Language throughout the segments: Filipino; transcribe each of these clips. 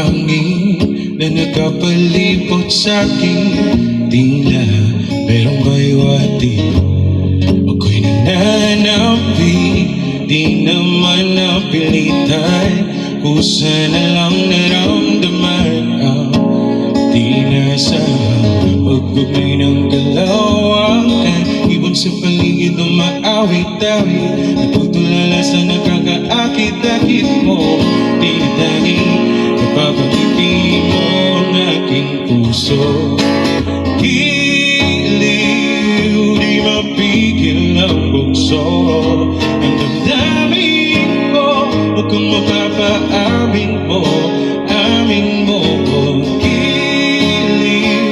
hangin na nakapalibot sa'kin. Tila merong baywati, ako'y nananapi. Di naman napilitan, kusa na lang naramdaman ang di nasahang pag-ugnay ng kalawakan. Ibon sa paligid na maawit-awit, natutulala sa nakakaakit-akit mo. Tinatanging napapangiti mo ang aking puso. Giliw, di mapigil ang bukso. Ang damdamin ko, huwag kang mapapaamin mo. Amin mo, giliw,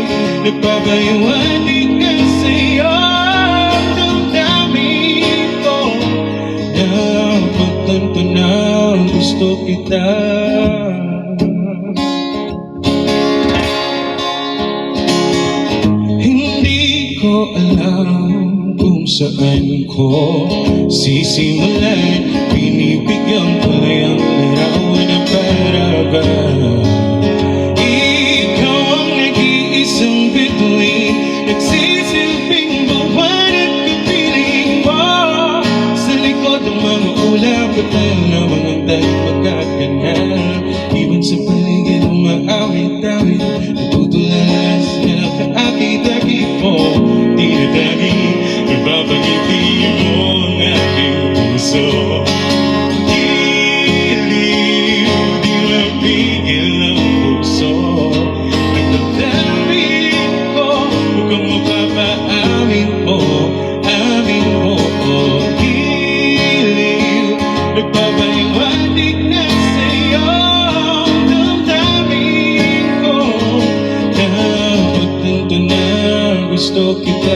nagpapayuhanig ka sa'yo. Ang damdamin ko, napagtanto na gusto kita. Hindi ko alam kung saan ko sisimulan. Binibigyan ko lang ang larawan ng paraban. Ikaw ang nag-iisang bituin, nagsisilbing buwan at kapiling mo. Sa likod ng mga ulap at tayo lamang ang tayo magkakanal. Ibon sa paligid ng maawit-awit, natutulala sa nakaakit-akit mo. Tinatanging napapangiti mo ang aking puso. Giliw, di mapigil ang bukso. Ang damdamin ko, huwag kang mapapaamin mo. Amin mo, giliw, nagpapaliwanag na sa'yo. Ang damdamin ko, napagtanto na gusto kita.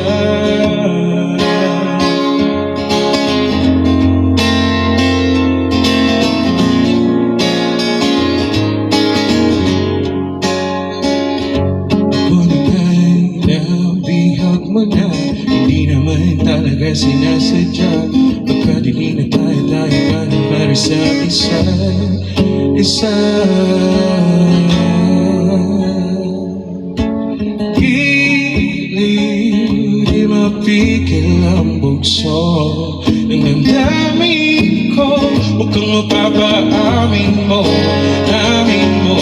Hindi naman talaga sinasadya, pagkadili na tayo pa na para sa isa. Giliw, di mapigil ang bugso ng damdamin ko. Huwag kang mapapaamin mo. Amin mo,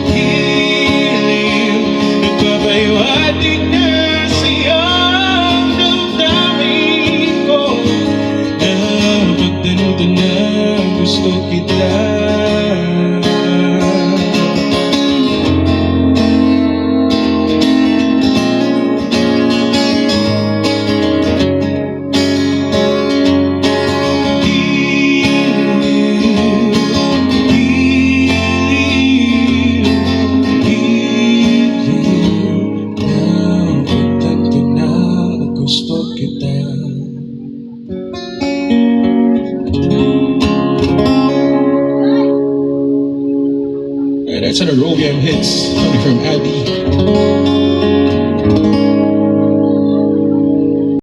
giliw, nagpapayuhatig na gusto kita. Gusto kita. That's an Aerobium hits coming from Abby.